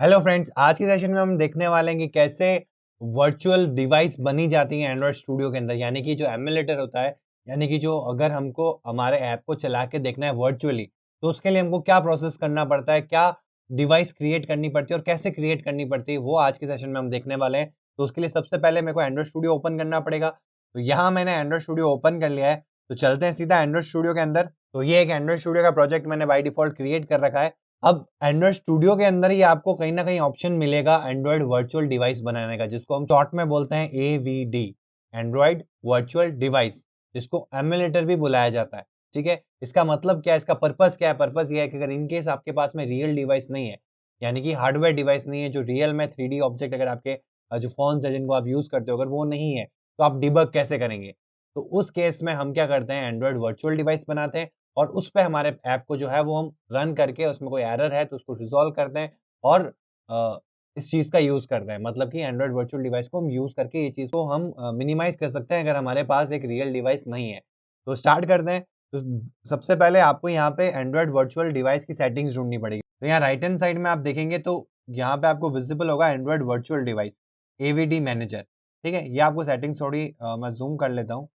Hello friends, आज के session में हम देखने वाले हैं कि कैसे वर्चुअल डिवाइस बनी जाती है एंड्रॉयड स्टूडियो के अंदर। यानी कि जो एमुलेटर होता है, यानी कि जो अगर हमको हमारे ऐप को चला के देखना है वर्चुअली, तो उसके लिए हमको क्या प्रोसेस करना पड़ता है, क्या डिवाइस क्रिएट करनी पड़ती है और कैसे क्रिएट करनी पड़ती है, वो आज के सेशन में हम देखने वाले हैं। तो उसके लिए सबसे पहले मेरे को एंड्रॉयड स्टूडियो ओपन करना पड़ेगा। तो यहाँ मैंने एंड्रॉयड स्टूडियो ओपन कर लिया है। तो चलते हैं सीधा एंड्रॉयड स्टूडियो के अंदर। तो ये एक एंड्रॉयड स्टूडियो का प्रोजेक्ट मैंने बाय डिफॉल्ट क्रिएट कर रखा है। अब एंड्रॉयड स्टूडियो के अंदर ही आपको कहीं न कहीं ऑप्शन मिलेगा एंड्रॉयड वर्चुअल डिवाइस बनाने का, जिसको हम शॉर्ट में बोलते हैं एवीडी, एंड्रॉयड वर्चुअल डिवाइस, जिसको एमुलेटर भी बुलाया जाता है, ठीक है? इसका मतलब क्या है? इसका पर्पज़ क्या है? पर्पज़ ये है कि अगर इन केस आपके पास में रियल डिवाइस नहीं है, यानी कि हार्डवेयर डिवाइस नहीं है, जो रियल में 3D ऑब्जेक्ट अगर आपके जो फ़ोन्स हैं जिनको आप यूज़ करते हो, अगर वो नहीं है, तो आप डिबग कैसे करेंगे? तो उस केस में हम क्या करते हैं, एंड्रॉयड वर्चुअल डिवाइस बनाते हैं और उस पे हमारे ऐप को जो है वो हम रन करके उसमें कोई एरर है तो उसको रिज़ॉल्व करते हैं और इस चीज़ का यूज़ करते हैं। मतलब कि एंड्रॉयड वर्चुअल डिवाइस को हम यूज़ करके ये चीज़ को हम मिनिमाइज़ कर सकते हैं अगर हमारे पास एक रियल डिवाइस नहीं है। तो स्टार्ट करते हैं। तो सबसे पहले आपको यहाँ पे एंड्रॉयड वर्चुअल डिवाइस की सेटिंग्स ढूँढनी पड़ेगी। तो यहाँ राइट हैंड साइड में आप देखेंगे तो यहाँ पे आपको विज़िबल होगा Android virtual device, AVD manager, ठीक है? ये आपको सेटिंग्स थोड़ी मैं ज़ूम कर लेता हूँ।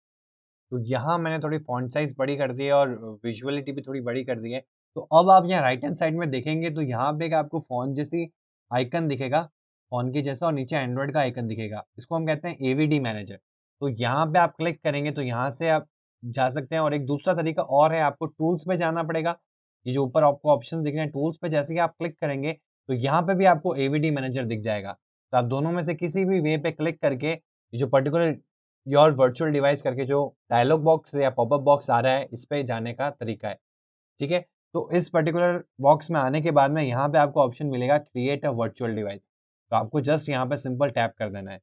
तो यहाँ मैंने थोड़ी फ़ॉन्ट साइज़ बड़ी कर दी है और विज़ुअलिटी भी थोड़ी बड़ी कर दी है। तो अब आप यहाँ राइट हैंड साइड में देखेंगे तो यहाँ पे एक आपको फ़ोन जैसी आइकन दिखेगा, फ़ोन के जैसा और नीचे एंड्रॉयड का आइकन दिखेगा। इसको हम कहते हैं एवीडी मैनेजर। तो यहाँ पे आप क्लिक करेंगे तो यहाँ से आप जा सकते हैं और एक दूसरा तरीका और है, आपको टूल्स पे जाना पड़ेगा। ये जो ऊपर आपको ऑप्शंस दिख रहे हैं टूल्स पे जैसे ही आप क्लिक करेंगे तो यहाँ पे भी आपको एवीडी मैनेजर दिख जाएगा। तो आप दोनों में से किसी भी वे पे क्लिक करके ये जो पर्टिकुलर योर वर्चुअल डिवाइस करके जो डायलॉग बॉक्स या पॉपअप बॉक्स आ रहा है, इस पे जाने का तरीका है, ठीक है? तो इस पर्टिकुलर बॉक्स में आने के बाद में यहाँ पे आपको ऑप्शन मिलेगा क्रिएट अ वर्चुअल डिवाइस। तो आपको जस्ट यहाँ पे सिंपल टैप कर देना है।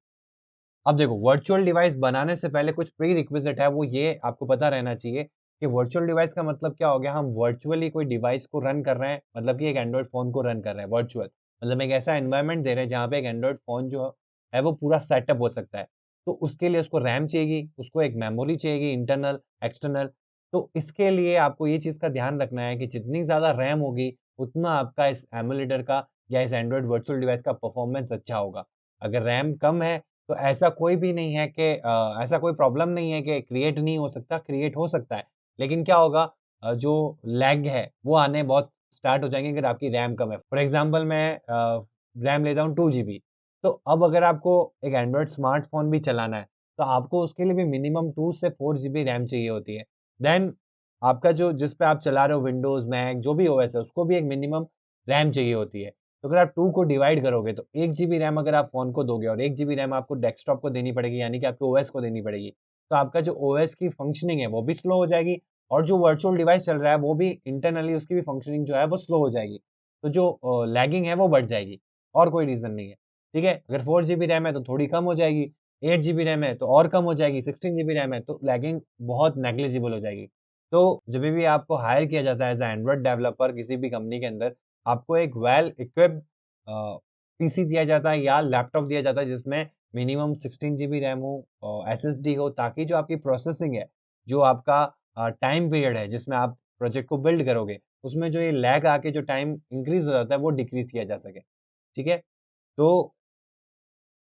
अब देखो वर्चुअल डिवाइस बनाने से पहले कुछ प्री रिक्विजिट है, वो ये आपको पता रहना चाहिए कि वर्चुअल डिवाइस का मतलब क्या हो गया, हम वर्चुअली कोई डिवाइस को रन कर रहे हैं, मतलब कि एक एंड्रॉइड फ़ोन को रन कर रहे हैं वर्चुअल। मतलब एक ऐसा एनवायरनमेंट दे रहे हैं जहाँ पे एक एंड्रॉइड फ़ोन जो है वो पूरा सेटअप हो सकता है। तो उसके लिए उसको रैम चाहिएगी, उसको एक मेमोरी चाहिएगी इंटरनल, एक्सटर्नल। तो इसके लिए आपको ये चीज़ का ध्यान रखना है कि जितनी ज़्यादा रैम होगी, उतना आपका इस एमुलेटर का या इस एंड्रॉइड वर्चुअल डिवाइस का परफॉर्मेंस अच्छा होगा। अगर रैम कम है तो ऐसा कोई भी नहीं है कि ऐसा कोई प्रॉब्लम नहीं है कि क्रिएट नहीं हो सकता, क्रिएट हो सकता है। लेकिन क्या होगा, जो लैग है, वो आने बहुत स्टार्ट हो जाएँगे अगर आपकी रैम कम है। फॉर एग्ज़ाम्पल मैं रैम लेता हूँ 2 जीबी, तो अब अगर आपको एक एंड्रॉइड स्मार्टफ़ोन भी चलाना है, तो आपको उसके लिए भी मिनिमम 2 से 4 जीबी रैम चाहिए होती है। देन आपका जो जिस पे आप चला रहे हो विंडोज़, मैक जो भी ओएस है, उसको भी एक मिनिमम रैम चाहिए होती है। तो अगर आप 2 को डिवाइड करोगे तो 1 जीबी रैम अगर आप फ़ोन को दोगे और 1 जीबी रैम आपको डेस्कटॉप को देनी पड़ेगी, यानी कि आपके ओएस को देनी पड़ेगी। तो आपका जो ओएस की फंक्शनिंग है वो भी स्लो हो जाएगी और जो वर्चुअल डिवाइस चल रहा है वो भी इंटरनली उसकी भी फंक्शनिंग जो है वो स्लो हो जाएगी। तो जो लैगिंग है वो बढ़ जाएगी और कोई रीज़न नहीं है। ठीक है? अगर 4 जीबी रैम है तो थोड़ी कम हो जाएगी, 8 जीबी रैम है तो और कम हो जाएगी, 16 जीबी रैम है तो लैगिंग बहुत नेग्लिजिबल हो जाएगी। तो जभी भी आपको हायर किया जाता है एज़ अ एंड्रॉइड डेवलपर किसी भी कंपनी के अंदर, आपको एक वेल इक्विप्ड पीसी दिया जाता है या लैपटॉप दिया जाता है जिसमें मिनिमम 16 जीबी रैम हो, एसएसडी हो, ताकि जो आपकी प्रोसेसिंग है, जो आपका टाइम पीरियड है जिसमें आप प्रोजेक्ट को बिल्ड करोगे, उसमें जो ये लैग आके जो टाइम इंक्रीज़ हो जाता है वो डिक्रीज़ किया जा सके। ठीक है? तो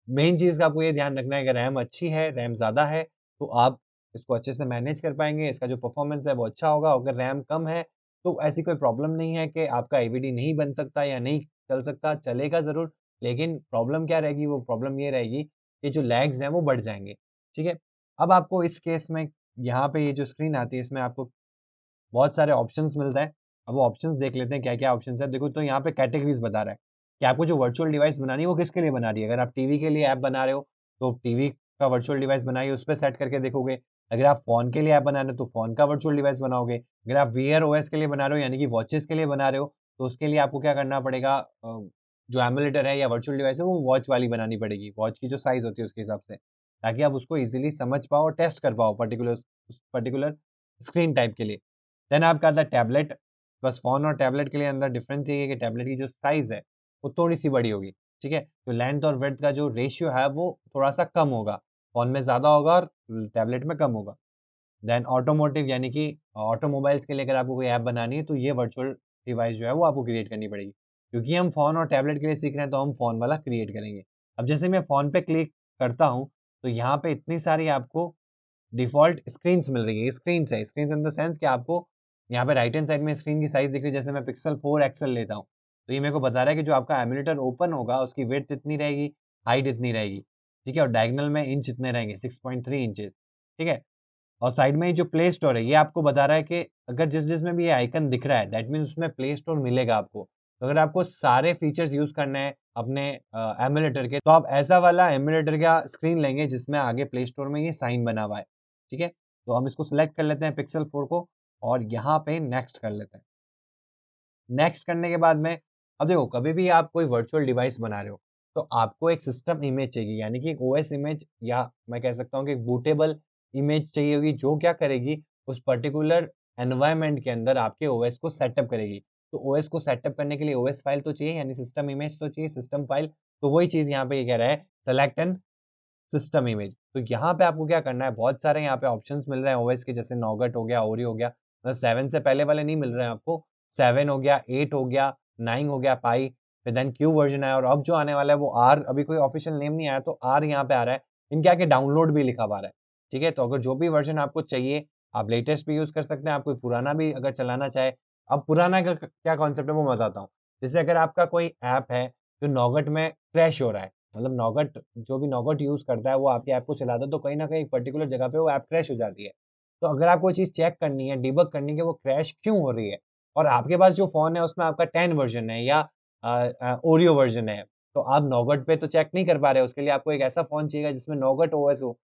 मेन चीज़ का आपको ये ध्यान रखना है कि रैम अच्छी है, रैम ज़्यादा है, तो आप इसको अच्छे से मैनेज कर पाएँगे, इसका जो परफ़ॉर्मेंस है वो अच्छा होगा। अगर रैम कम है, तो ऐसी कोई प्रॉब्लम नहीं है कि आपका एवीडी नहीं बन सकता या नहीं चल सकता, चलेगा ज़रूर, लेकिन प्रॉब्लम क्या रहेगी, वो प्रॉब्लम ये रहेगी कि जो लैग्स हैं वो बढ़ जाएँगे, ठीक है? अब आपको इस केस में यहाँ पे ये जो स्क्रीन आती है, इसमें आपको बहुत सारे ऑप्शंस मिलते हैं। अब वो ऑप्शंस देख लेते हैं क्या-क्या ऑप्शंस हैं। देखो तो यहाँ पे कैटेगरीज़ बता रहा है कि आपको जो वर्चुअल डिवाइस बनानी है वो किसके लिए बना रही है। अगर आप टीवी के लिए ऐप बना रहे हो तो टीवी का वर्चुअल डिवाइस बनाइए, उस पे सेट करके देखोगे। अगर आप फ़ोन के लिए ऐप बना रहे हो तो फ़ोन का वर्चुअल डिवाइस बनाओगे। अगर आप वीआर ओएस के लिए बना रहे हो यानी कि वॉचेज़ के लिए बना रहे हो तो उसके लिए आपको क्या करना पड़ेगा, जो एमुलेटर है या वर्चुअल डिवाइस है वो वॉच वाली बनानी पड़ेगी। वॉच की जो साइज़ होती है उसके हिसाब से, ताकि आप उसको ईज़िली समझ पाओ और टेस्ट कर पाओ उस पर्टिकुलर स्क्रीन टाइप के लिए। देन आपका आता है टैबलेट। बस फ़ोन और टैबलेट के लिए अंदर डिफ़रेंस ये है कि टैबलेट की जो साइज़ है, वो थोड़ी-सी बड़ी होगी, ठीक है? तो लेंथ और विड्थ का जो रेशियो है, वो थोड़ा-सा कम होगा। फ़ोन में ज़्यादा होगा और टैबलेट में कम होगा। देन ऑटोमोटिव यानी कि ऑटोमोबाइल्स के लिए अगर आपको कोई ऐप बनानी है, तो ये वर्चुअल डिवाइस जो है, वो आपको क्रिएट करनी पड़ेगी। क्योंकि हम फ़ोन और टैबलेट के लिए सीख रहे हैं तो हम फ़ोन वाला क्रिएट करेंगे। अब जैसे मैं फ़ोन पे क्लिक करता हूँ, तो यहाँ पे इतनी सारी आपको डिफ़ॉल्ट स्क्रीन्स मिल रही है, स्क्रीन्स है, स्क्रीन्स इन द सेंस कि आपको यहाँ पे राइट हैंड साइड में स्क्रीन की साइज़ दिख रही है, जैसे मैं पिक्सेल 4 एक्सेल लेता हूँ, तो ये मेरे को बता रहा है कि जो आपका एमुलेटर ओपन होगा, उसकी विड्थ इतनी रहेगी, हाइट इतनी रहेगी, ठीक है? और डायगोनल में इंच इतने रहेंगे, 6.3 इंचेस, ठीक है? और साइड में ये जो प्ले स्टोर है, ये आपको बता रहा है कि अगर जिस-जिस में भी ये आइकन दिख रहा है, दैट मीन्स उसमें प्ले स्टोर मिलेगा आपको। तो अगर आपको सारे फीचर्स यूज़ करने हैं अपने एमुलेटर के, तो आप ऐसा वाला एमुलेटर का स्क्रीन लेंगे जिसमें आगे प्ले स्टोर में ये साइन बना हुआ है, ठीक है? तो हम इसको सिलेक्ट कर लेते हैं पिक्सेल 4 को और यहाँ पे नेक्स्ट कर लेते हैं। नेक्स्ट करने के बाद में अब देखो कभी भी आप कोई वर्चुअल डिवाइस बना रहे हो, तो आपको एक सिस्टम इमेज चाहिए यानी कि एक ओएस इमेज या मैं कह सकता हूँ कि एक बूटेबल इमेज चाहिए होगी जो क्या करेगी उस पर्टिकुलर एनवायरनमेंट के अंदर आपके ओएस को सेटअप करेगी। तो ओएस को सेटअप करने के लिए ओएस फाइल तो चाहिए यानी सिस्टम इमेज तो चाहिए, सिस्टम फाइल। तो वही चीज़ यहाँ पे ये कह रहा है सेलेक्ट एन सिस्टम इमेज। तो यहाँ पे आपको क्या करना है, बहुत सारे यहाँ पे ऑप्शंस मिल रहे हैं ओएस के, जैसे नौगट हो गया, ओरी हो गया। मतलब 7 से पहले वाले नहीं मिल रहे हैं आपको। 7 हो गया, 8 हो गया, 9 हो गया पाई, फिर देन क्यू वर्ज़न है और अब जो आने वाला है वो आर, अभी कोई ऑफ़िशियल नेम नहीं आया तो आर यहाँ पे आ रहा है। इनके आगे डाउनलोड भी लिखा हुआ आ रहा है, ठीक है? तो अगर जो भी वर्ज़न आपको चाहिए, आप लेटेस्ट भी यूज़ कर सकते हैं, आप कोई पुराना भी अगर चलाना चाहे। अब पुराना का क्या कॉन्सेप्ट है वो मैं बताता हूँ। जैसे अगर आपका कोई ऐप है जो नौगट में क्रैश हो रहा है, मतलब नौगट जो भी नौगट यूज़ करता है वो आपकी ऐप को चलाता है तो कहीं न कहीं एक पर्टिकुलर जगह पे वो ऐप क्रैश हो जाती है। तो अगर आपको ये चीज़ चेक करनी है, डिबग करनी है कि वो क्रैश क्यों हो रही है और आपके पास जो फ़ोन है उसमें आपका 10 वर्ज़न है या ओरियो वर्ज़न है, तो आप नौगट पे तो चेक नहीं कर पा रहे हो, उसके लिए आपको एक ऐसा फ़ोन चाहिएगा जिसमें नौगट ओएस हो।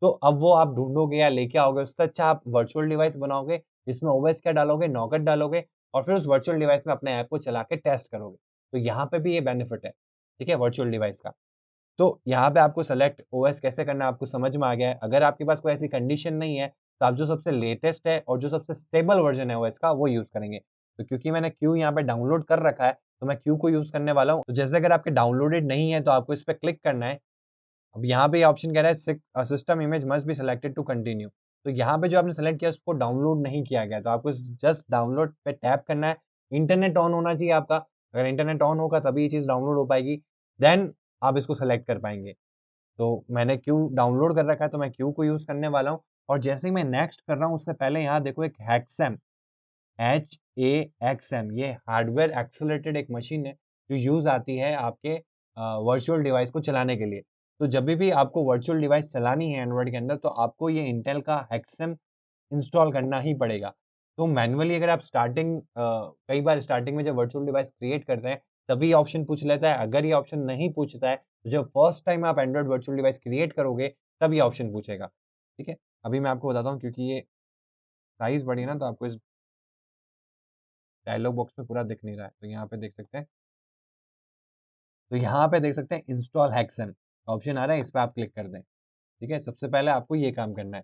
तो अब वो आप ढूँढोगे या लेके आओगे, उससे अच्छा आप वर्चुअल डिवाइस बनाओगे, जिसमें ओएस क्या डालोगे, नौगट डालोगे और फिर उस वर्चुअल डिवाइस में अपने ऐप को चला के टेस्ट करोगे। तो यहाँ पे भी ये बेनिफिट है, ठीक है, वर्चुअल डिवाइस का। तो यहाँ पे आपको सेलेक्ट ओएस कैसे करना है आपको समझ में आ गया है। अगर आपके पास कोई ऐसी कंडीशन नहीं है, तो आप जो सबसे लेटेस्ट है और जो सबसे स्टेबल वर्ज़न है ओएस का वो यूज़ करेंगे। तो क्योंकि मैंने क्यू यहाँ पे डाउनलोड कर रखा है, तो मैं क्यू को यूज़ करने वाला हूँ। तो जैसे अगर आपके डाउनलोडेड नहीं है, तो आपको इस पे क्लिक करना है। अब यहाँ पे ये ऑप्शन कह रहा है system image must be selected to continue. तो यहाँ पे जो आपने सेलेक्ट किया उसको डाउनलोड नहीं किया गया, तो आपको जस्ट डाउनलोड पे टैप करना है। इंटरनेट ऑन होना चाहिए आपका, अगर इंटरनेट ऑन होगा तभी ये चीज़ डाउनलोड हो पाएगी, देन आप इसको सेलेक्ट कर पाएँगे। तो मैंने क्यू डाउनलोड कर रखा है तो मैं क्यू को यूज़ करने वाला हूँ और जैसे ही मैं नेक्स्ट कर रहा हूँ उससे पहले यहाँ देखो एक हेक्सेम, HAXM ये हार्डवेयर एक्सेलरेटेड एक मशीन है जो यूज़ आती है आपके वर्चुअल डिवाइस को चलाने के लिए। तो जभी भी आपको वर्चुअल डिवाइस चलानी है एंड्रॉइड के अंदर तो आपको ये इंटेल का हेक्सेम इंस्टॉल करना ही पड़ेगा। तो मैन्युअली अगर आप कई बार स्टार्टिंग में जब वर्चुअल डिवाइस क्रिएट करते हैं तभी ऑप्शन पूछ लेता है। अगर ये ऑप्शन नहीं पूछता है तो जब फर्स्ट टाइम आप एंड्रॉइड वर्चुअल डिवाइस क्रिएट करोगे तब ये ऑप्शन पूछेगा। ठीक है? अभी मैं आपको बताता हूँ क्योंकि ये साइज़ बड़ी है ना तो आपको इस डायलॉग बॉक्स में पूरा दिख नहीं रहा है। तो यहाँ पे देख सकते हैं। तो यहाँ पे देख सकते हैं इंस्टॉल हेक्सेम ऑप्शन आ रहा है, इस पे आप क्लिक कर दें। ठीक है? सबसे पहले आपको ये काम करना है।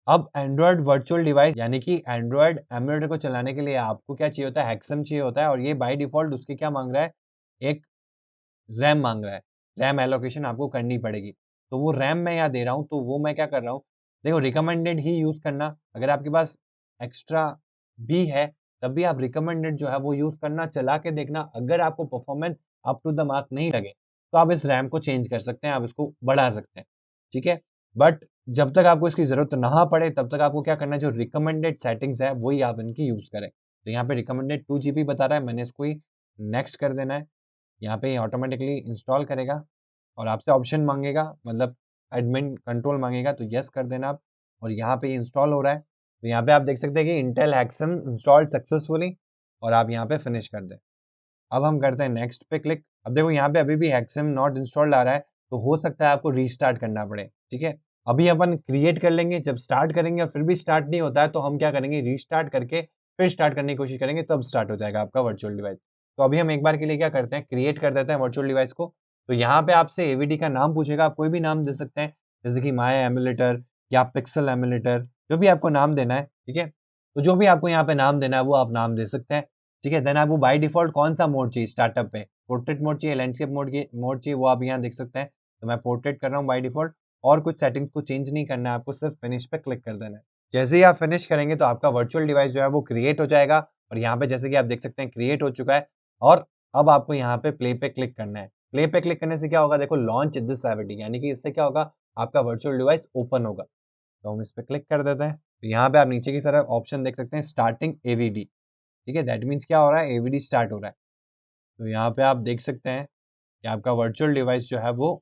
अब एंड्रॉइड वर्चुअल डिवाइस यानी कि एंड्रॉइड एमुलेटर को चलाने के लिए आपको क्या चाहिए होता है? हेक्सेम चाहिए होता है और ये बाय डिफ़ॉल्ट उसकी क्या माँग रहा है? एक रैम माँग रहा है। रैम एलोकेशन आपको करनी पड़ेगी। तो वो रैम मैं यहाँ दे रहा हूँ, तो वो मैं क्या कर रहा हूँ, देखो रिकमेंडेड ही यूज़ करना। अगर आपके पास एक्स्ट्रा भी है, तब भी आप रिकमेंडेड जो है वो यूज़ करना, चला के देखना। अगर आपको performance up to the mark नहीं लगे, तो आप इस रैम को चेंज कर सकते हैं, आप इसको बढ़ा सकते हैं। ठीक है? बट जब तक आपको इसकी ज़रूरत ना पड़े, तब तक आपको क्या करना है, जो रिकमेंडेड सेटिंग्स है, वही आप इनकी यूज़ करें। तो यहाँ पे रिकमेंडेड 2 जीबी बता रहा है, मैंने इसको ही नेक्स्ट कर देना है। यहाँ पे ऑटोमेटिकली इंस्टॉल करेगा और आपसे ऑप्शन माँगेगा, मतलब एडमिन कंट्रोल माँगेगा, तो येस कर देना आप और यहाँ पे इंस्टॉल हो रहा है। तो यहाँ पे आप देख सकते हैं कि इंटेल हेक्सेम इंस्टॉल्ड सक्सेसफुली और आप यहाँ पे फिनिश कर दें। अब हम करते हैं नेक्स्ट पे क्लिक। अब देखो यहाँ पे अभी भी हेक्सेम नॉट इंस्टॉल्ड आ रहा है, तो हो सकता है आपको रीस्टार्ट करना पड़े, ठीक है? अभी अपन क्रिएट कर लेंगे, जब स्टार्ट करेंगे और फिर भी स्टार्ट नहीं होता है, तो हम क्या करेंगे, रीस्टार्ट करके फिर स्टार्ट करने की कोशिश करेंगे, तब स्टार्ट हो जाएगा आपका वर्चुअल डिवाइस। तो अभी हम एक बार के लिए क्या करते हैं, क्रिएट कर देते हैं वर्चुअल डिवाइस को। तो यहाँ पे आपसे एवीडी का नाम पूछेगा, आप कोई भी नाम दे सकते हैं, जैसे कि माय एमुलेटर या पिक्सल एमुलेटर, जो भी आपको नाम देना है, ठीक है? तो जो भी आपको यहाँ पे नाम देना है, वो आप नाम दे सकते हैं। ठीक है? देन आपको बाय डिफ़ॉल्ट कौन-सा मोड चाहिए स्टार्टअप पे? पोर्ट्रेट मोड चाहिए, लैंडस्केप मोड चाहिए, वो आप यहाँ देख सकते हैं। तो मैं पोर्ट्रेट कर रहा हूँ बाय डिफ़ॉल्ट और कुछ सेटिंग्स को चेंज नहीं करना है आपको, सिर्फ फिनिश पे क्लिक कर देना है। जैसे ही आप फिनिश करेंगे तो आपका वर्चुअल डिवाइस जो है वो क्रिएट हो जाएगा और यहाँ पे जैसे कि आप देख सकते हैं क्रिएट हो चुका है और अब आपको यहाँ पे प्ले पे क्लिक करना है। प्ले पे क्लिक करने से क्या होगा, देखो लॉन्च दिस एवीडी, यानी कि इससे क्या होगा, आपका वर्चुअल डिवाइस ओपन होगा। तो हम इस पे क्लिक कर देते हैं। तो यहाँ पे आप नीचे की तरफ ऑप्शन देख सकते हैं स्टार्टिंग एवीडी, ठीक है, दैट मीन्स क्या हो रहा है, एवीडी स्टार्ट हो रहा है। तो यहाँ पे आप देख सकते हैं कि आपका वर्चुअल डिवाइस जो है वो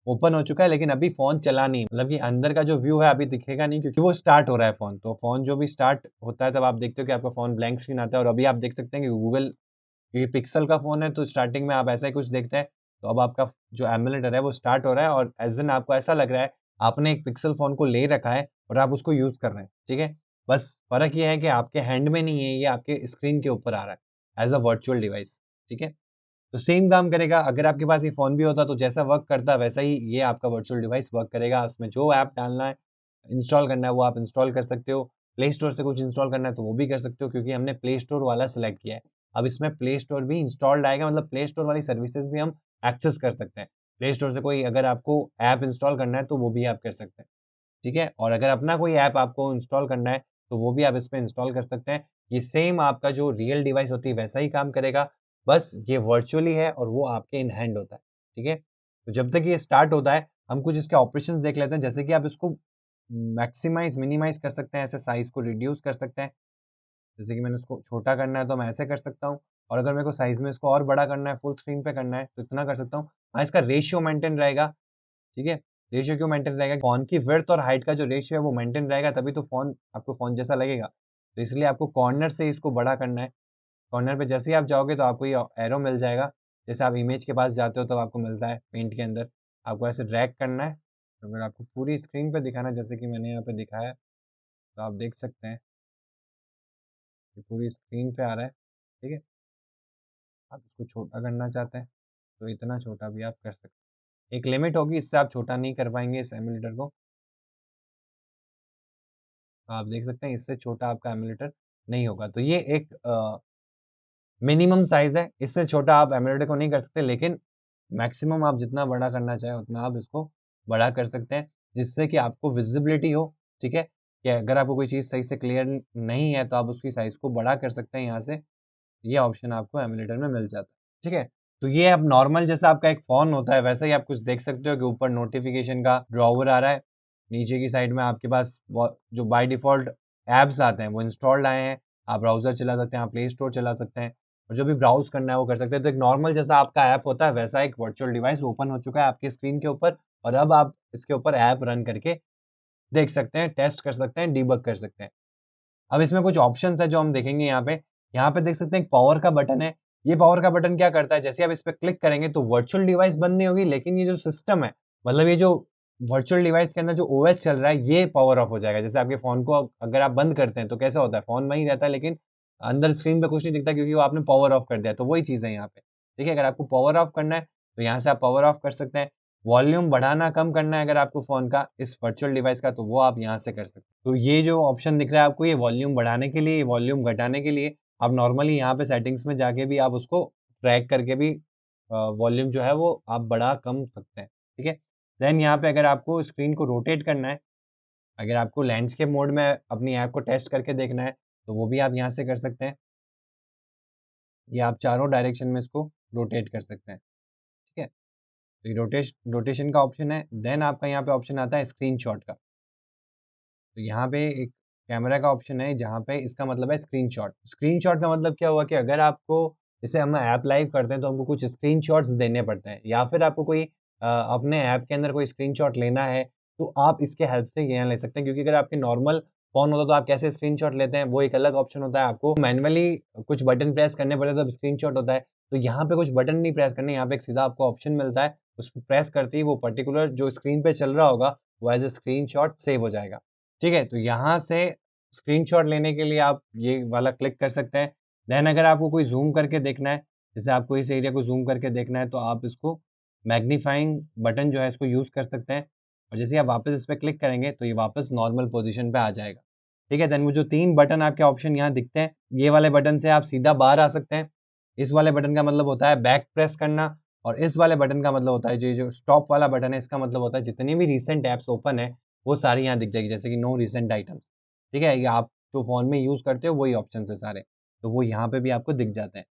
ओपन हो चुका है, लेकिन अभी फ़ोन चला नहीं, मतलब कि अंदर का जो व्यू है अभी दिखेगा नहीं, क्योंकि वो स्टार्ट हो रहा है फ़ोन। तो फ़ोन जो भी स्टार्ट होता है तब आप देखते हो कि आपका फ़ोन ब्लैंक स्क्रीन आता है। और अभी आप देख सकते हैं कि गूगल, ये पिक्सल का फ़ोन है, तो स्टार्टिंग में आप ऐसा ही कुछ देखते हैं। तो अब आपका जो एमुलेटर है वो स्टार्ट हो रहा है, और एज़ एन आपको ऐसा लग रहा है आपने एक पिक्सल फ़ोन को ले रखा है और आप उसको यूज़ कर रहे हैं, ठीक है? बस फ़र्क ये है कि आपके हैंड में नहीं है, ये आपके स्क्रीन के ऊपर आ रहा है एज़ अ वर्चुअल डिवाइस, ठीक है? तो सेम काम करेगा, अगर आपके पास ये फ़ोन भी होता तो जैसा वर्क करता वैसा ही ये आपका वर्चुअल डिवाइस वर्क करेगा। उसमें जो ऐप डालना है, इंस्टॉल करना है वो आप इंस्टॉल कर सकते हो। प्ले स्टोर से कुछ इंस्टॉल करना है तो वो भी कर सकते हो, क्योंकि हमने प्ले स्टोर वाला सिलेक्ट किया है। अब इसमें प्ले स्टोर भी इंस्टॉल्ड आएगा, मतलब प्ले स्टोर वाली सर्विसेज़ भी हम एक्सेस कर सकते हैं। प्ले स्टोर से कोई अगर आपको ऐप इंस्टॉल करना है तो वो भी आप कर सकते हैं, ठीक है? और अगर अपना कोई ऐप आपको इंस्टॉल करना है तो वो भी आप इसमें इंस्टॉल कर सकते हैं। ये सेम आपका जो रियल डिवाइस होती है वैसा ही काम करेगा, बस ये वर्चुअली है और वो आपके इन हैंड होता है, ठीक है? तो जब तक ये स्टार्ट होता है, हम कुछ इसके ऑपरेशंस देख लेते हैं, जैसे कि आप इसको मैक्सिमाइज़, मिनिमाइज़ कर सकते हैं, ऐसे साइज़ को रिड्यूस कर सकते हैं। जैसे कि मैंने इसको छोटा करना है तो मैं ऐसे कर सकता हूँ, और अगर मेरे को साइज़ में इसको और बड़ा करना है, फुल स्क्रीन पे करना है तो इतना कर सकता हूँ। हाँ, इसका रेशियो मेंटेन रहेगा, ठीक है? रेशियो क्यों मेंटेन रहेगा? फ़ोन की विड्थ और हाइट का जो रेशियो है वो मेंटेन रहेगा, तभी तो फ़ोन आपको फ़ोन जैसा लगेगा। तो इसलिए आपको कॉर्नर से इसको बड़ा करना है। कॉर्नर पे जैसे ही आप जाओगे तो आपको ये एरो मिल जाएगा। जैसे आप इमेज के पास जाते हो तब आपको मिलता है पेंट के अंदर। आपको ऐसे ड्रैग करना है। तो अगर आपको पूरी स्क्रीन पे दिखाना है जैसे कि मैंने यहाँ पे दिखाया है, तो आप देख सकते हैं कि पूरी स्क्रीन पे आ रहा है, ठीक है? आप इसको छोटा करना चाहते हैं, तो इतना छोटा भी आप कर सकते हैं। एक लिमिट होगी, इससे आप छोटा नहीं कर पाएँगे इस एमुलेटर को। तो आप देख सकते हैं इससे छोटा आपका एमुलेटर नहीं होगा। तो ये एक मिनिमम साइज़ है, इससे छोटा आप एमुलेटर को नहीं कर सकते, लेकिन मैक्सिमम आप जितना बड़ा करना चाहें उतना आप इसको बड़ा कर सकते हैं, जिससे कि आपको विज़िबिलिटी हो, ठीक है? कि अगर आपको कोई चीज़ सही से क्लियर नहीं है तो आप उसकी साइज़ को बड़ा कर सकते हैं यहाँ से, ये ऑप्शन आपको एमुलेटर में मिल जाता है, ठीक है? तो ये अब नॉर्मल जैसा आपका एक फ़ोन होता है वैसा ही आप कुछ देख सकते हो कि ऊपर नोटिफ़िकेशन का ड्रॉवर आ रहा है, नीचे की साइड में आपके पास जो बाय डिफ़ॉल्ट ऐप्स आते हैं वो इंस्टॉल्ड आए हैं, आप ब्राउज़र चला सकते हैं, आप प्ले स्टोर चला सकते हैं। और जो भी ब्राउज़ करना है वो कर सकते हैं। तो एक नॉर्मल जैसा आपका ऐप होता है वैसा एक वर्चुअल डिवाइस ओपन हो चुका है आपकी स्क्रीन के ऊपर, और अब आप इसके ऊपर ऐप रन करके देख सकते हैं, टेस्ट कर सकते हैं, डीबग कर सकते हैं। अब इसमें कुछ ऑप्शंस हैं जो हम देखेंगे यहाँ पे। यहाँ पे देख सकते हैं एक पावर का बटन है। ये पावर का बटन क्या करता है, जैसे आप इस पे क्लिक करेंगे तो वर्चुअल डिवाइस बंद नहीं होगी, लेकिन ये जो सिस्टम है, मतलब ये जो वर्चुअल डिवाइस के अंदर जो ओएस चल रहा है ये पावर ऑफ हो जाएगा। जैसे आपके फ़ोन को अगर आप बंद करते हैं तो कैसा होता है, फ़ोन वहीं रहता है लेकिन अंदर स्क्रीन पे कुछ नहीं दिखता, क्योंकि वो आपने पावर ऑफ कर दिया। तो वही चीज़ है यहाँ पे। देखिए, अगर आपको पावर ऑफ करना है तो यहाँ से आप पावर ऑफ कर सकते हैं। वॉल्यूम बढ़ाना, कम करना है अगर आपको फ़ोन का, इस वर्चुअल डिवाइस का, तो वो आप यहाँ से कर सकते हैं। तो ये जो ऑप्शन दिख रहा है आपको, ये वॉल्यूम बढ़ाने के लिए, वॉल्यूम घटाने के लिए, आप नॉर्मली यहाँ पे सेटिंग्स में जाके भी आप उसको ट्रैक करके भी वॉल्यूम जो है वो आप बढ़ा कम सकते हैं, ठीक है? देन यहाँ पे अगर आपको स्क्रीन को रोटेट करना है, अगर आपको लैंडस्केप मोड में अपनी ऐप को टेस्ट करके देखना है, तो वो भी आप यहाँ से कर सकते हैं। ये आप चारों डायरेक्शन में इसको रोटेट कर सकते हैं, ठीक है? तो ये रोटेशन का ऑप्शन है। देन आपका यहाँ पे ऑप्शन आता है स्क्रीनशॉट का। तो यहाँ पे एक कैमरा का ऑप्शन है जहाँ पे इसका मतलब है स्क्रीनशॉट। स्क्रीनशॉट का मतलब क्या हुआ कि अगर आपको, जैसे हम ऐप लाइव करते हैं तो हमको कुछ स्क्रीनशॉट्स देने पड़ते हैं, या फिर आपको कोई अपने ऐप के अंदर कोई स्क्रीनशॉट लेना है तो आप इसके हेल्प से यहाँ ले सकते हैं, क्योंकि अगर आपके नॉर्मल फ़ोन होता तो आप कैसे स्क्रीनशॉट लेते हैं वो एक अलग ऑप्शन होता है, आपको मैनुअली कुछ बटन प्रेस करने पड़ते हैं तब स्क्रीनशॉट होता है। तो यहाँ पे कुछ बटन नहीं प्रेस करने, यहाँ पे एक सीधा आपको ऑप्शन मिलता है, उसको प्रेस करते ही वो पर्टिकुलर जो स्क्रीन पे चल रहा होगा वो एज़ अ स्क्रीनशॉट सेव हो जाएगा। ठीक है? तो यहाँ से स्क्रीनशॉट लेने के लिए आप ये वाला क्लिक कर सकते हैं। देन अगर आपको कोई ज़ूम करके देखना है, जैसे आपको इस एरिया को ज़ूम करके देखना है, तो आप इसको मैग्नीफाइंग बटन जो है इसको यूज़ कर सकते हैं, और जैसे ही आप वापस इस पे क्लिक करेंगे तो ये वापस नॉर्मल पोज़ीशन पे आ जाएगा। ठीक है? देन वो जो 3 बटन आपके ऑप्शन यहाँ दिखते हैं, ये वाले बटन से आप सीधा बाहर आ सकते हैं। इस वाले बटन का मतलब होता है बैक प्रेस करना, और इस वाले बटन का मतलब होता है जो स्टॉप वाला बटन है, इसका मतलब होता है जितनी भी रीसेंट ऐप्स ओपन है वो सारी यहाँ दिख जाएगी, जैसे कि नो रिसेंट आइटम्स, ठीक है? ये आप जो फ़ोन में यूज़ करते हो वही ऑप्शंस है सारे, तो वो यहाँ पे भी आपको दिख जाते हैं।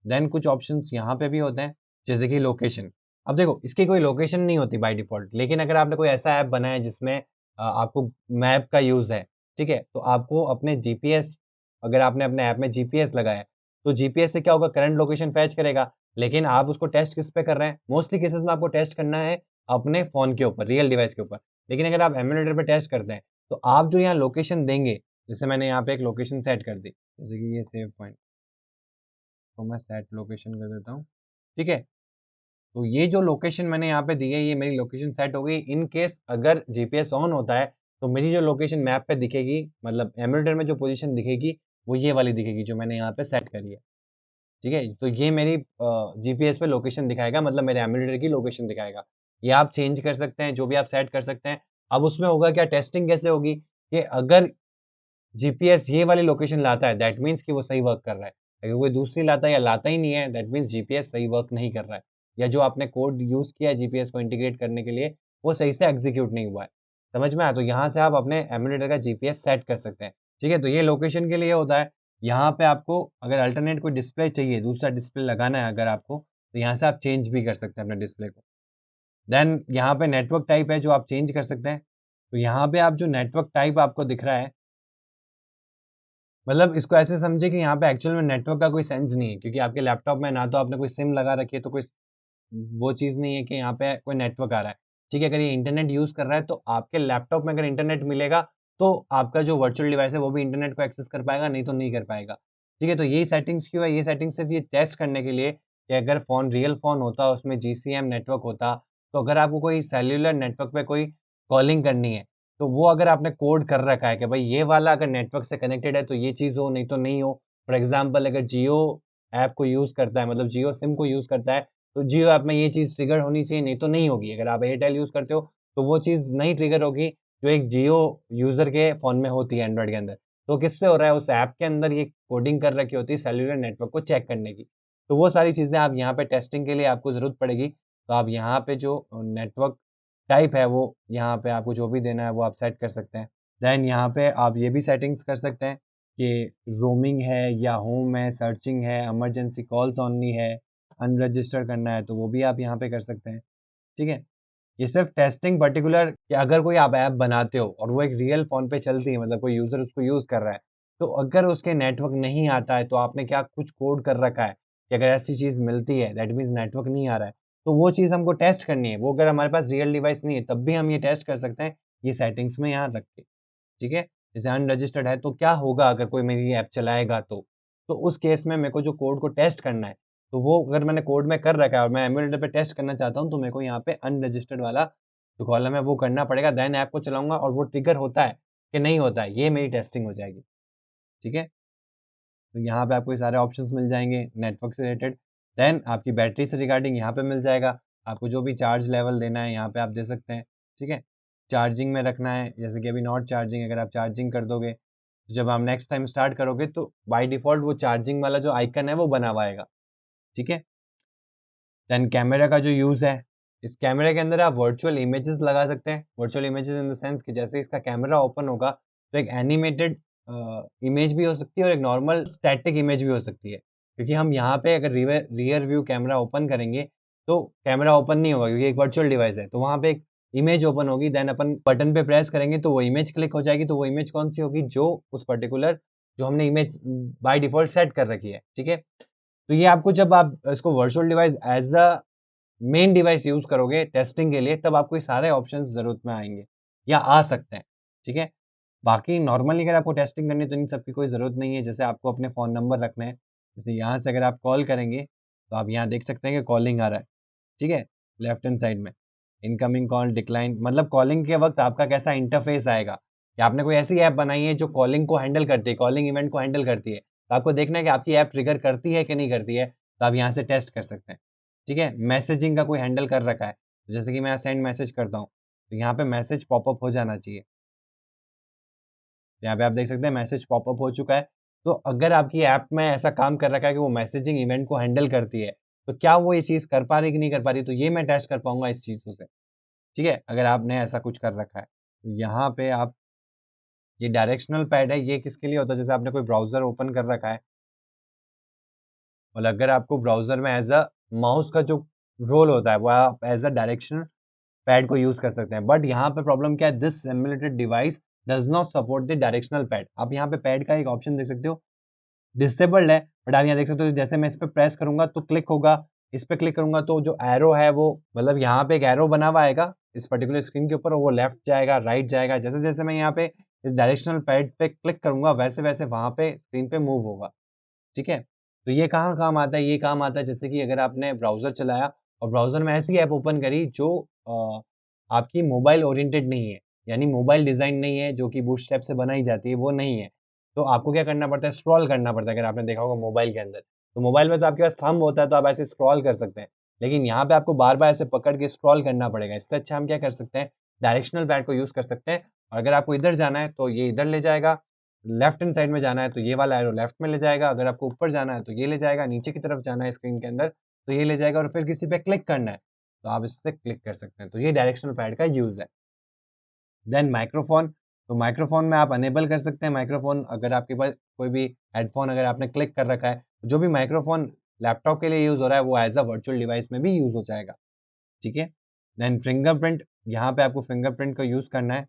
देन कुछ ऑप्शंस यहाँ पे भी होते हैं, जैसे कि लोकेशन। अब देखो इसकी कोई लोकेशन नहीं होती बाय डिफ़ॉल्ट, लेकिन अगर आपने कोई ऐसा ऐप बनाया है जिसमें आपको मैप का यूज़ है, ठीक है? तो आपको अपने जीपीएस, अगर आपने अपने ऐप में जीपीएस लगाया है, तो जीपीएस से क्या होगा, करंट लोकेशन फ़ेच करेगा, लेकिन आप उसको टेस्ट किस पे कर रहे हैं? मोस्टली केसेज़ में आपको टेस्ट करना है अपने फ़ोन के ऊपर, रियल डिवाइस के ऊपर। लेकिन अगर आप एमुलेटर पे टेस्ट करते हैं, तो आप जो यहाँ लोकेशन देंगे, जैसे मैंने यहाँ पे एक लोकेशन सेट कर दी, जैसे कि ये सेव पॉइंट, तो मैं सेट लोकेशन कर देता हूँ, ठीक है? तो ये जो लोकेशन मैंने यहाँ पे दी है, ये मेरी लोकेशन सेट हो गई। इन केस अगर जीपीएस ऑन होता है, तो मेरी जो लोकेशन मैप पे दिखेगी, मतलब एमुलेटर में जो पोज़ीशन दिखेगी, वो ये वाली दिखेगी जो मैंने यहाँ पे सेट करी है, ठीक है? तो ये मेरी जीपीएस पे लोकेशन दिखाएगा, मतलब मेरे एमुलेटर की लोकेशन दिखाएगा। ये आप चेंज कर सकते हैं, जो भी आप सेट कर सकते हैं। अब उसमें होगा क्या, टेस्टिंग कैसे होगी कि अगर जीपीएस ये वाली लोकेशन लाता है, दैट मीन्स कि वो सही वर्क कर रहा है। अगर कोई दूसरी लाता है या लाता ही नहीं है, दैट मीन्स जीपीएस सही वर्क नहीं कर रहा है, या जो आपने कोड यूज़ किया है जीपीएस को इंटीग्रेट करने के लिए, वो सही से एग्ज़ीक्यूट नहीं हुआ है। समझ में आया? तो यहाँ से आप अपने एमुलेटर का जीपीएस सेट कर सकते हैं, ठीक है? तो ये लोकेशन के लिए होता है। यहाँ पे आपको अगर अल्टरनेट कोई डिस्प्ले चाहिए, दूसरा डिस्प्ले लगाना है अगर आपको, तो यहाँ से आप चेंज भी कर सकते हैं अपने डिस्प्ले को। देन यहाँ पे नेटवर्क टाइप है जो आप चेंज कर सकते हैं। तो यहाँ पे आप जो नेटवर्क टाइप आपको दिख रहा है, मतलब इसको ऐसे समझिए कि यहाँ पे एक्चुअल में नेटवर्क का कोई सेंस नहीं है, क्योंकि आपके लैपटॉप में ना तो आपने कोई सिम लगा रखी है, तो कोई वो चीज़ नहीं है कि यहाँ पे कोई नेटवर्क आ रहा है। ठीक है, अगर ये इंटरनेट यूज़ कर रहा है, तो आपके लैपटॉप में अगर इंटरनेट मिलेगा, तो आपका जो वर्चुअल डिवाइस है वो भी इंटरनेट को एक्सेस कर पाएगा, नहीं तो नहीं कर पाएगा। ठीक है, तो यही सेटिंग्स क्यों है? ये सेटिंग्स सिर्फ़ ये टेस्ट करने के लिए कि अगर फ़ोन रियल फ़ोन होता, उसमें जीसीएम नेटवर्क होता, तो अगर आपको कोई सेल्युलर नेटवर्क पे कोई कॉलिंग करनी है, तो वो अगर आपने कोड कर रखा है कि भाई ये वाला अगर नेटवर्क से कनेक्टेड है, तो ये चीज़ हो, नहीं तो नहीं हो। फॉर एग्ज़ाम्पल अगर जियो ऐप को यूज़ करता है, मतलब जियो सिम को यूज़ करता है, तो जियो ऐप में ये चीज़ ट्रिगर होनी चाहिए, नहीं तो नहीं होगी। अगर आप एयरटेल यूज़ करते हो, तो वो चीज़ नहीं ट्रिगर होगी, जो एक जियो यूज़र के फ़ोन में होती है एंड्रॉइड के अंदर। तो किससे हो रहा है? उस ऐप के अंदर ये कोडिंग कर रखी होती है सेल्युलर नेटवर्क को चेक करने की। तो वो सारी चीज़ें आप यहाँ पे टेस्टिंग के लिए आपको ज़रूरत पड़ेगी। तो आप यहाँ पे जो नेटवर्क टाइप है, वो यहाँ पे आपको जो भी देना है, वो आप सेट कर सकते हैं। देन यहाँ पे आप ये भी सेटिंग्स कर सकते हैं कि रोमिंग है या होम है, सर्चिंग है, इमरजेंसी कॉल्स ओनली है, अनरजिस्टर करना है, तो वो भी आप यहाँ पे कर सकते हैं, ठीक है? ये सिर्फ़ टेस्टिंग पर्टिकुलर कि अगर कोई आप ऐप बनाते हो और वो एक रियल फ़ोन पे चलती है, मतलब कोई यूज़र उसको यूज़ कर रहा है, तो अगर उसके नेटवर्क नहीं आता है, तो आपने क्या कुछ कोड कर रखा है कि अगर ऐसी चीज़ मिलती है, दैट मीन्स नेटवर्क नहीं आ रहा है, तो वो चीज़ हमको टेस्ट करनी है। वो अगर हमारे पास रियल डिवाइस नहीं है, तब भी हम ये टेस्ट कर सकते हैं, ये सेटिंग्स में यहाँ रख के, ठीक है? जैसे अनरजिस्टर्ड है, तो क्या होगा अगर कोई मेरी ऐप चलाएगा तो? तो उस केस में मेरे को जो कोड को टेस्ट करना है, तो वो अगर मैंने कोड में कर रखा है और मैं एमुलेटर पे टेस्ट करना चाहता हूँ, तो मेरे को यहाँ पे अनरजिस्टर्ड वाला जो कॉलम है वो करना पड़ेगा, देन ऐप को चलाऊँगा और वो ट्रिगर होता है कि नहीं होता है, ये मेरी टेस्टिंग हो जाएगी, ठीक है? तो यहाँ पे आपको ये सारे ऑप्शंस मिल जाएँगे नेटवर्क से रिलेटेड। देन आपकी बैटरी से रिगार्डिंग यहाँ पे मिल जाएगा। आपको जो भी चार्ज लेवल देना है यहाँ पे आप दे सकते हैं, ठीक है? चार्जिंग में रखना है, जैसे कि अभी नॉट चार्जिंग, अगर आप चार्जिंग कर दोगे, तो जब आप नेक्स्ट टाइम स्टार्ट करोगे, तो बाय डिफ़ॉल्ट वो चार्जिंग वाला जो आइकन है वो बना हुआ आएगा, ठीक है? देन कैमरा का जो यूज़ है, इस कैमरे के अंदर आप वर्चुअल इमेजेस लगा सकते हैं। Virtual images in the sense कि जैसे इसका कैमरा ओपन होगा, तो एक एनिमेटेड इमेज भी हो सकती है और एक नॉर्मल स्टैटिक इमेज भी हो सकती है। क्योंकि हम यहाँ पे अगर रियर व्यू कैमरा ओपन करेंगे, तो कैमरा ओपन नहीं होगा क्योंकि एक वर्चुअल डिवाइस है। तो वहाँ पे एक इमेज ओपन होगी, देन अपन बटन पे प्रेस करेंगे तो वो इमेज क्लिक हो जाएगी। तो वो इमेज कौन-सी होगी? जो उस पर्टिकुलर जो हमने इमेज बाय डिफ़ॉल्ट सेट कर रखी है, ठीक है? तो ये आपको जब आप इसको virtual device as a main device use करोगे टेस्टिंग के लिए, तब आपको ये सारे ऑप्शंस ज़रूरत में आएँगे या आ सकते हैं, ठीक है? बाकी नॉर्मली अगर आपको टेस्टिंग करनी है, तो इन सब की कोई ज़रूरत नहीं है। जैसे आपको अपने फ़ोन नंबर रखने हैं, जैसे यहाँ से अगर आप कॉल करेंगे, तो आप यहाँ देख सकते हैं कि कॉलिंग आ रहा है, ठीक है? लेफ्ट हैंड साइड में, इनकमिंग कॉल, डिक्लाइन, मतलब कॉलिंग के वक़्त आपका कैसा इंटरफ़ेस आएगा, या आपने कोई ऐसी ऐप बनाई है जो कॉलिंग को हैंडल करती है, कॉलिंग इवेंट को हैंडल करती है, तो आपको देखना है कि आपकी ऐप ट्रिगर करती है कि नहीं करती है, तो आप यहाँ से टेस्ट कर सकते हैं। ठीक है? मैसेजिंग का कोई हैंडल कर रखा है, जैसे कि मैं सेंड मैसेज करता हूँ, तो यहाँ पे मैसेज पॉपअप हो जाना चाहिए। यहाँ पे आप देख सकते हैं मैसेज पॉपअप हो चुका है। तो अगर आपकी ऐप में ऐसा काम कर रखा है कि वो मैसेजिंग इवेंट को हैंडल करती है, तो क्या वो ये चीज़ कर पा रही है कि नहीं कर पा रही है? तो ये मैं टेस्ट कर पाऊँगा इस चीज़ों से, ठीक है? अगर आपने ऐसा कुछ कर रखा है। तो यहाँ पे आप ये डायरेक्शनल पैड है, ये किसके लिए होता है? जैसे आपने कोई ब्राउज़र ओपन कर रखा है और अगर आपको ब्राउज़र में एज़ अ माउस का जो रोल होता है, वो आप एज़ अ डायरेक्शनल पैड को यूज़ कर सकते हैं। बट यहाँ पे प्रॉब्लम क्या है, this emulated device does not support the directional pad. आप यहाँ पे पैड का एक ऑप्शन देख सकते हो, डिसेबल्ड है, बट आप यहाँ देख सकते हो जैसे मैं इस पे प्रेस करूँगा तो क्लिक होगा, इस पे क्लिक करूँगा तो जो एरो है वो मतलब यहाँ पे एक एरो बना हुआ आएगा इस पर्टिकुलर स्क्रीन के ऊपर, वो लेफ्ट जाएगा, राइट जाएगा। जैसे-जैसे मैं यहाँ पे इस डायरेक्शनल पैड पे क्लिक करूँगा, वैसे-वैसे वहाँ पे स्क्रीन पे मूव होगा, ठीक है? तो ये कहाँ काम आता है? ये काम आता है जैसे कि अगर आपने ब्राउज़र चलाया और ब्राउज़र में ऐसी ऐप ओपन करी जो आपकी मोबाइल ओरिएंटेड नहीं है, यानी मोबाइल डिज़ाइन नहीं है, जो कि बूटस्ट्रैप से बनाई जाती है, वो नहीं है। तो आपको क्या करना पड़ता है, स्क्रॉल करना पड़ता है, अगर आपने देखा होगा मोबाइल के अंदर। तो मोबाइल में तो आपके पास थंब होता है, तो आप ऐसे स्क्रॉल कर सकते हैं। लेकिन यहाँ पे आपको बार-बार ऐसे पकड़ के स्क्रॉल करना पड़ेगा। इससे अच्छा हम क्या कर सकते हैं, डायरेक्शनल पैड को यूज़ कर सकते हैं और अगर आपको इधर जाना है, तो ये इधर ले जाएगा, लेफ्ट हैंड साइड में जाना है, तो ये वाला एरो लेफ्ट में ले जाएगा, अगर आपको ऊपर जाना है, तो ये ले जाएगा, नीचे की तरफ जाना है स्क्रीन के अंदर, तो ये ले जाएगा और फिर किसी पे क्लिक करना है, तो आप इससे क्लिक कर सकते हैं। तो ये डायरेक्शनल पैड का यूज़ है। देन माइक्रोफ़ोन, तो माइक्रोफ़ोन में आप अनेबल कर सकते हैं माइक्रोफ़ोन अगर आपके पास कोई भी हेडफ़ोन अगर आपने क्लिक कर रखा है, जो भी माइक्रोफ़ोन लैपटॉप के लिए यूज़ हो रहा है, वो एज़ अ वर्चुअल डिवाइस में भी यूज़ हो जाएगा, ठीक है? देन फिंगरप्रिंट, यहाँ पे आपको फिंगरप्रिंट का यूज़ करना है।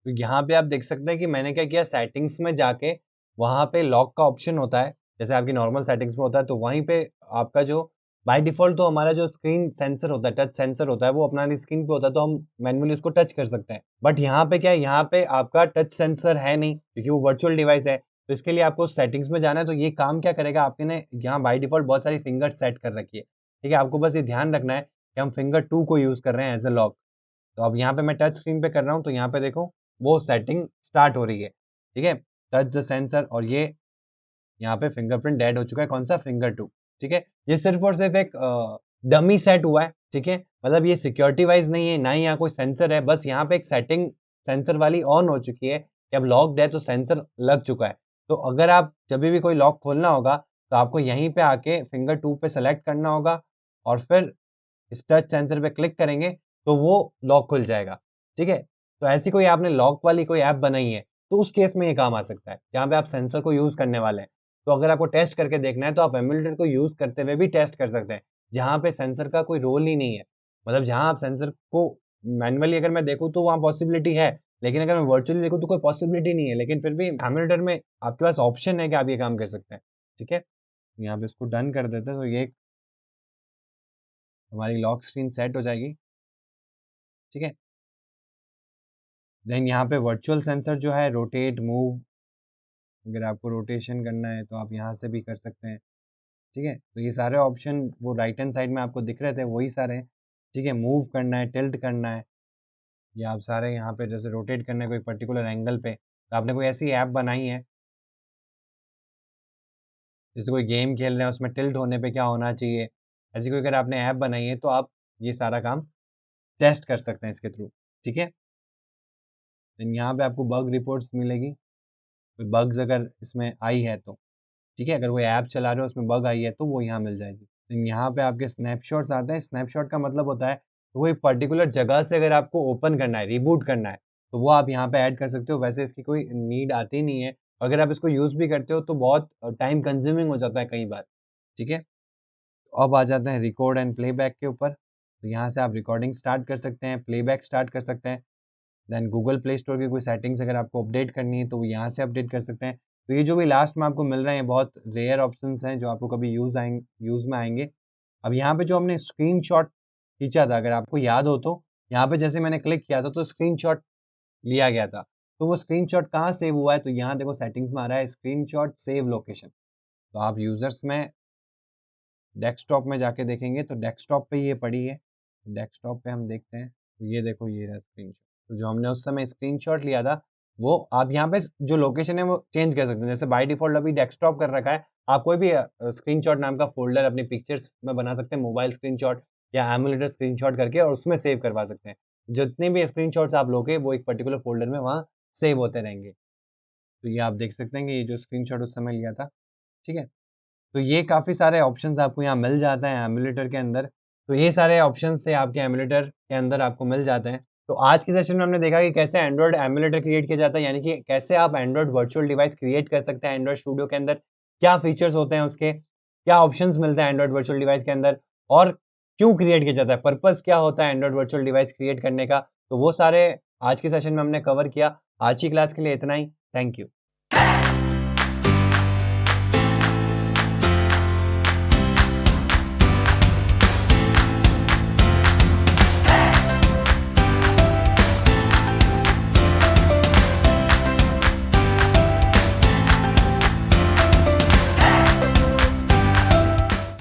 तो यहाँ पे आप देख सकते हैं कि मैंने क्या किया, सेटिंग्स में जाके वहाँ पे लॉक का ऑप्शन होता है, जैसे आपकी नॉर्मल सेटिंग्स में होता है, तो वहीं पे आपका जो बाय डिफ़ॉल्ट तो हमारा जो स्क्रीन सेंसर होता है, टच सेंसर होता है, वो अपना स्क्रीन पे होता है, तो हम मैन्युअली उसको टच कर सकते हैं। बट यहाँ पे क्या है, यहाँ पे आपका टच सेंसर है नहीं, क्योंकि वो वर्चुअल डिवाइस है, तो इसके लिए आपको सेटिंग्स में जाना है, तो ये काम क्या करेगा, आपने यहाँ बाय डिफ़ॉल्ट बहुत सारी फिंगर सेट कर रखी है, ठीक है? आपको बस ये ध्यान रखना है कि हम फिंगर 2 को यूज़ कर रहे हैं एज़ अ लॉक। तो अब यहाँ पे मैं टच स्क्रीन पे कर रहा हूँ, तो यहाँ पे देखो वो सेटिंग स्टार्ट हो रही है, ठीक है? टच द सेंसर और ये यहाँ पे फिंगरप्रिंट ऐड हो चुका है, कौन-सा फिंगर 2, ठीक है? ये सिर्फ़ और सिर्फ़ एक डमी सेट हुआ है, ठीक है? मतलब ये सिक्योरिटी वाइज़ नहीं है, ना ही यहाँ कोई सेंसर है, बस यहाँ पे एक सेटिंग सेंसर वाली ऑन हो चुकी है कि अब लॉक्ड है तो सेंसर लग चुका है। तो अगर आप जभी भी कोई लॉक खोलना होगा, तो आपको यहीं पे आके फिंगर 2 पे सेलेक्ट करना होगा और फिर इस टच सेंसर पे क्लिक करेंगे, तो वो लॉक खुल जाएगा, ठीक है? तो ऐसी कोई आपने लॉक वाली कोई ऐप बनाई है, तो उस केस में ये काम आ सकता है, जहाँ पे आप सेंसर को यूज़ करने वाले हैं। तो अगर आपको टेस्ट करके देखना है, तो आप एमुलेटर को यूज़ करते हुए भी टेस्ट कर सकते हैं, जहाँ पे सेंसर का कोई रोल ही नहीं है। मतलब जहाँ आप सेंसर को मैनुअली अगर मैं देखूँ, तो वहाँ पॉसिबिलिटी है, लेकिन अगर मैं वर्चुअली देखूँ, तो कोई पॉसिबिलिटी नहीं है। लेकिन फिर भी एमुलेटर में आपके पास ऑप्शन है कि आप ये काम कर सकते हैं, ठीक है? यहाँ पे इसको डन कर देते हैं, तो ये हमारी लॉक स्क्रीन सेट हो जाएगी, ठीक है? देन यहाँ पे वर्चुअल सेंसर जो है रोटेट, मूव, अगर आपको रोटेशन करना है तो आप यहाँ से भी कर सकते हैं, ठीक है? तो ये सारे ऑप्शन वो राइट हैंड साइड में आपको दिख रहे थे, वही सारे हैं, ठीक है? मूव करना है, टिल्ट करना है, ये आप सारे यहाँ पे जैसे रोटेट करना है कोई पर्टिकुलर एंगल पे, तो आपने कोई ऐसी ऐप बनाई है, जैसे कोई गेम खेल रहे हैं उसमें टिल्ट होने पे क्या होना चाहिए, ऐसी कोई अगर आपने ऐप बनाई है तो आप ये सारा काम टेस्ट कर सकते हैं इसके थ्रू, ठीक है? देन यहाँ पे आपको बग रिपोर्ट्स मिलेगी, कोई बग्स अगर इसमें आई है तो। ठीक है? अगर कोई ऐप चला रहे हो उसमें बग आई है तो वो यहाँ मिल जाएगी। देन यहाँ पे आपके स्नैपशॉट्स आते हैं, स्नैपशॉट का मतलब होता है कोई पर्टिकुलर जगह से अगर आपको ओपन करना है, रिबूट करना है, तो वो आप यहाँ पे ऐड कर सकते हो। वैसे इसकी कोई नीड आती नहीं है। अगर आप इसको यूज़ भी करते हो तो बहुत टाइम कंज्यूमिंग हो जाता है कई बार, ठीक है? तो अब आ जाते हैं रिकॉर्ड एंड प्लेबैक के ऊपर। तो यहाँ से आप रिकॉर्डिंग स्टार्ट कर सकते हैं, प्लेबैक स्टार्ट कर सकते हैं। देन गूगल प्ले स्टोर की कोई सेटिंग्स अगर आपको अपडेट करनी है तो वो यहाँ से अपडेट कर सकते हैं। तो ये जो भी लास्ट में आपको मिल रहे हैं बहुत रेयर ऑप्शंस हैं जो आपको कभी यूज़ में आएँगे। अब यहाँ पे जो हमने स्क्रीनशॉट खींचा था अगर आपको याद हो तो, यहाँ पे जैसे मैंने क्लिक किया था तो स्क्रीनशॉट लिया गया था। तो वो स्क्रीनशॉट कहाँ सेव हुआ है? तो यहाँ देखो सेटिंग्स में आ रहा है स्क्रीनशॉट सेव लोकेशन। तो आप यूज़र्स में डेस्कटॉप में जाके देखेंगे तो डेस्कटॉप पे ये पड़ी है। डेस्कटॉप पे हम देखते हैं, तो ये देखो ये रहा स्क्रीनशॉट। तो जो हमने उस समय स्क्रीनशॉट लिया था, वो आप यहाँ पे जो लोकेशन है वो चेंज कर सकते हैं। जैसे बाय डिफ़ॉल्ट अभी डेस्कटॉप कर रखा है, आप कोई भी स्क्रीनशॉट नाम का फ़ोल्डर अपनी पिक्चर्स में बना सकते हैं, मोबाइल स्क्रीनशॉट या एमुलेटर स्क्रीनशॉट करके और उसमें सेव करवा सकते हैं। जितने भी स्क्रीनशॉट्स आप लोगे, वो एक पर्टिकुलर फ़ोल्डर में वहाँ सेव होते रहेंगे। तो ये आप देख सकते हैं कि ये जो स्क्रीनशॉट उस समय लिया था, ठीक है? तो ये काफ़ी सारे ऑप्शंस आपको यहाँ मिल जाते हैं एमुलेटर के अंदर। तो ये सारे ऑप्शंस से आपके एमुलेटर के अंदर आपको मिल जाते हैं। तो आज के सेशन में हमने देखा कि कैसे एंड्रॉइड एमुलेटर क्रिएट किया जाता है, यानी कि कैसे आप एंड्रॉइड वर्चुअल डिवाइस क्रिएट कर सकते हैं एंड्रॉइड स्टूडियो के अंदर, क्या फीचर्स होते हैं उसके, क्या ऑप्शंस मिलते हैं एंड्रॉइड वर्चुअल डिवाइस के अंदर और क्यों क्रिएट किया जाता है, पर्पस क्या होता है एंड्रॉइड वर्चुअल डिवाइस क्रिएट करने का। तो वो सारे आज के सेशन में हमने कवर किया। आज की क्लास के लिए इतना ही। Thank you.